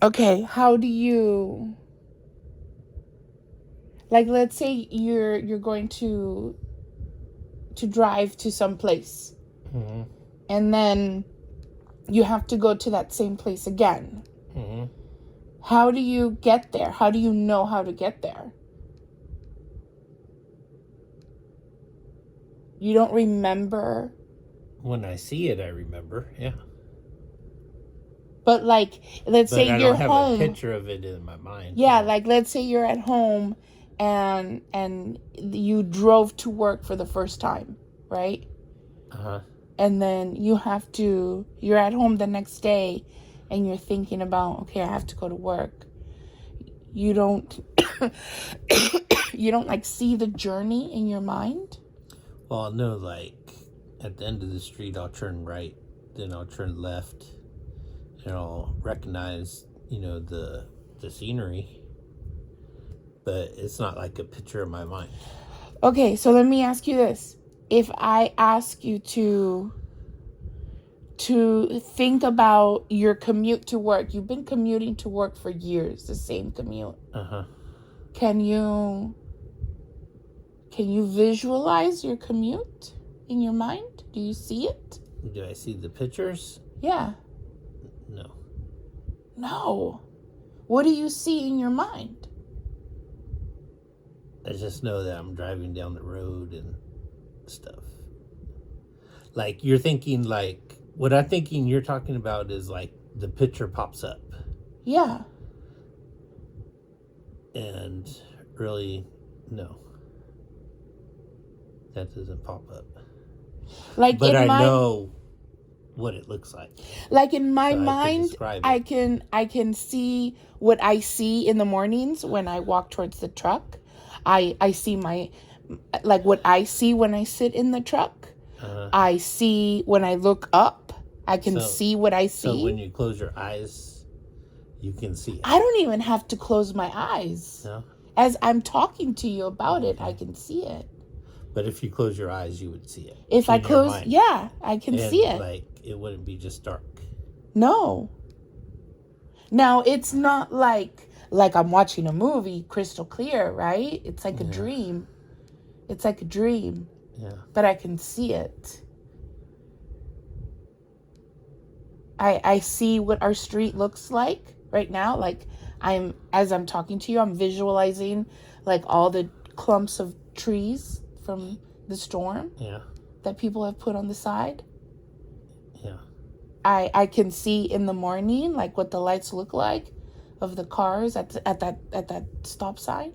Okay, how do you, like, let's say you're going to drive to some place, Mm-hmm. and then you have to go to that same place again. Mm-hmm. How do you get there? How do you know how to get there? You don't remember. When I see it, I remember. Yeah. But like, let's say But I you're don't have a home. picture of it in my mind. Yeah, No. like let's say you're at home and you drove to work for the first time, right? Uh-huh. And then you're at home the next day and you're thinking about, okay, I have to go to work. You don't you don't like see the journey in your mind? Well, I'll know, like, at the end of the street, I'll turn right, then I'll turn left, and I'll recognize, the scenery. But it's not like a picture in my mind. Okay, so let me ask you this. If I ask you to think about your commute to work. You've been commuting to work for years, the same commute. Uh-huh. Can you visualize your commute in your mind? Do you see it? Do I see the pictures? Yeah. No. No. What do you see in your mind? I just know that I'm driving down the road and stuff. Like, you're thinking, like, what I'm thinking you're talking about is, like, the picture pops up. Yeah. And really, no. That doesn't pop up. Like But in I my know what it looks like. like in my So I can mind, describe I it. can see what I see in the mornings when I walk towards the truck. I see my, like, what I see when I sit in the truck. Uh, I see when I look up. I can so, see what I so when see. you close your eyes, you can see it. I don't even have to close my eyes. No? As I'm talking to you about it, I Okay. can see it. But if you close your eyes, you would see it If I in your close, mind. yeah, I can see And, it. like, it wouldn't be just dark. No. Now, it's not like I'm watching a movie crystal clear, right? It's like a Yeah. dream. It's like a dream, Yeah. but I can see it. I see what our street looks like right now. Like, as I'm talking to you, I'm visualizing like all the clumps of trees from the storm Yeah. that people have put on the side. Yeah. I can see in the morning like what the lights look like of the cars at that stop sign.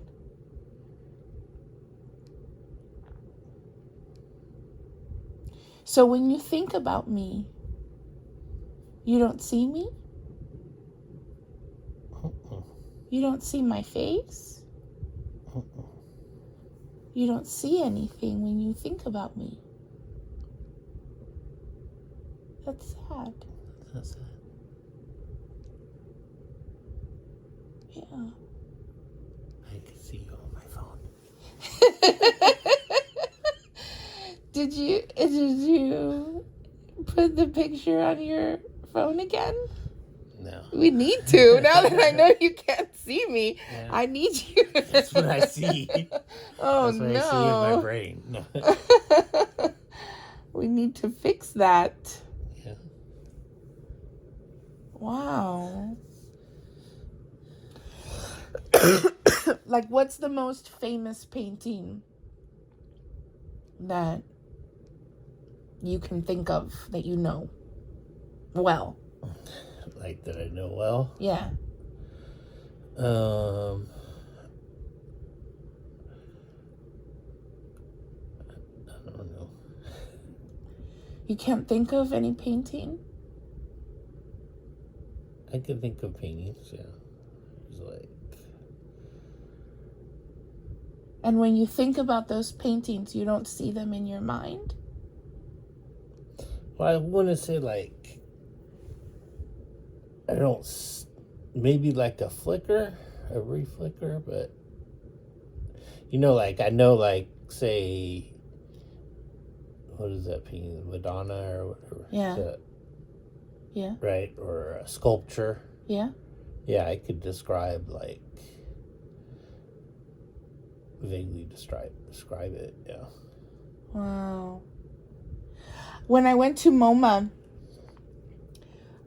So when you think about me, you don't see me? You don't see my face? You don't see anything when you think about me. That's sad. That's it. Yeah. I can see you on my phone. Did you put the picture on your phone again? No. We need to. Now that I know you can't see me, Yeah. I need you. That's what I see. Oh, That's what I see in my brain. No. We need to fix that. Yeah. Wow. Like, what's the most famous painting that you can think of that you know well? Like, that I know well. Yeah. I don't know. You can't think of any painting? I can think of paintings, yeah. It's like, And when you think about those paintings, you don't see them in your mind? well, I wouldn't say, like, I don't, maybe like a flicker, a reflicker, but, like, I know, like, say, what is that painting? Madonna or whatever. Yeah. Yeah. Right? Or a sculpture. Yeah. Yeah, I could describe, like, vaguely describe it, yeah. Wow. When I went to MoMA,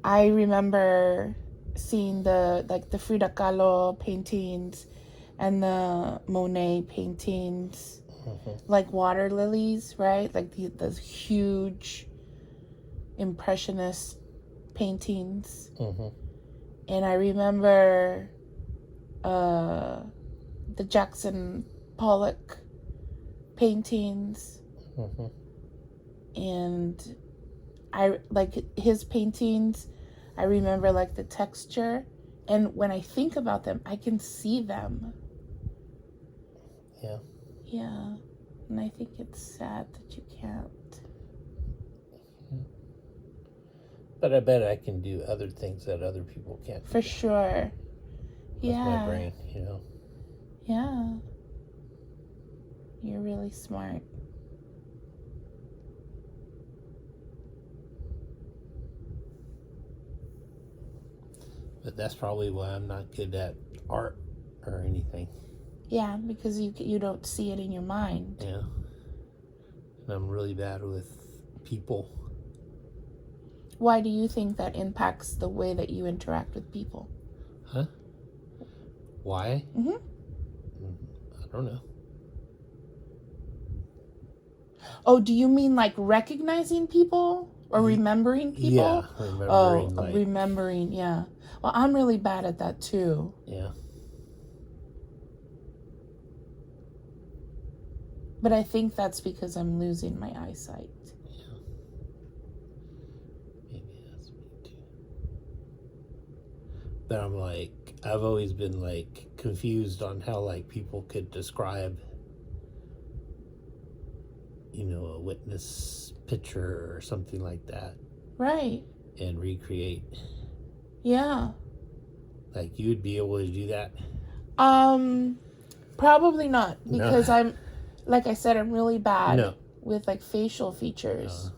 I remember seeing the Frida Kahlo paintings and the Monet paintings, like water lilies, right? Like those huge impressionist paintings. And I remember the Jackson Pollock paintings, and I like his paintings. I remember like the texture, and when I think about them, I can see them. Yeah. Yeah, and I think it's sad that you can't. But I bet I can do other things that other people can't do. For sure. With Yeah. my brain, you know. Yeah. You're really smart. But that's probably why I'm not good at art or anything. Yeah, because you don't see it in your mind. Yeah. And I'm really bad with people. Why do you think that impacts the way that you interact with people? Huh? Why? I don't know. Oh, do you mean like recognizing people or remembering people? Yeah, remembering. Oh, remembering, yeah. Well, I'm really bad at that too. Yeah. But I think that's because I'm losing my eyesight. Yeah. Maybe that's me too. But I'm like, I've always been like confused on how like people could describe, you know, a witness picture or something like that. Right. And recreate. Yeah. Like you would be able to do that? Probably not, because No. I'm, like I said, I'm really bad No. with like facial features.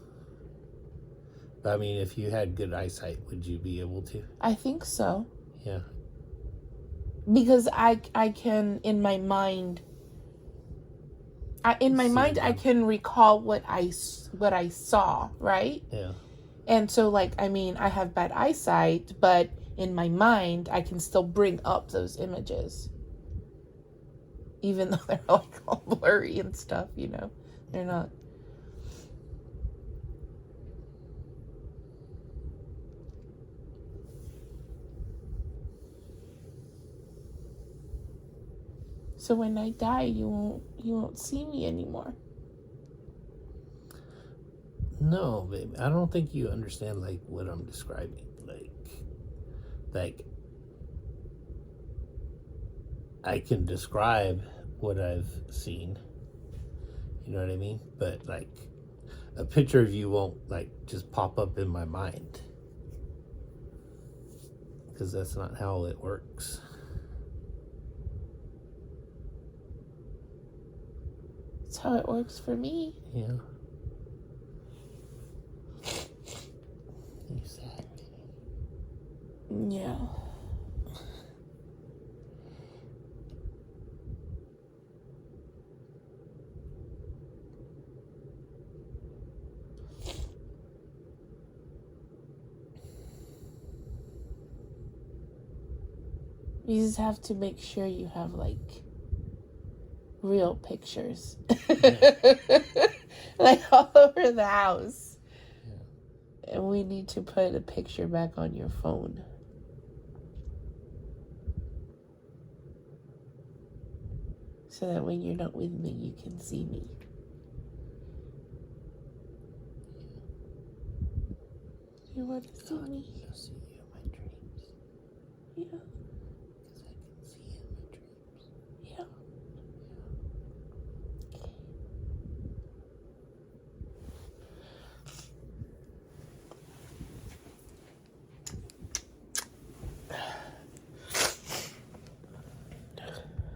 But I mean, if you had good eyesight, would you be able to? I think so. Yeah. Because I can in my mind. I can recall what I saw, right? Yeah. And so, like, I mean, I have bad eyesight, but in my mind, I can still bring up those images. Even though they're, like, all blurry and stuff, you know? They're not. So when I die, you won't see me anymore. No, baby. I don't think you understand, like, what I'm describing. Like, I can describe what I've seen. You know what I mean? But, like, a picture of you won't, like, just pop up in my mind. Because that's not how it works. That's how it works for me. Yeah. You sad, baby. Yeah. You just have to make sure you have, like, real pictures. Like, all over the house. Yeah. And we need to put a picture back on your phone. So that when you're not with me, you can see me. You want to see me? I'll see you in my dreams. Yeah.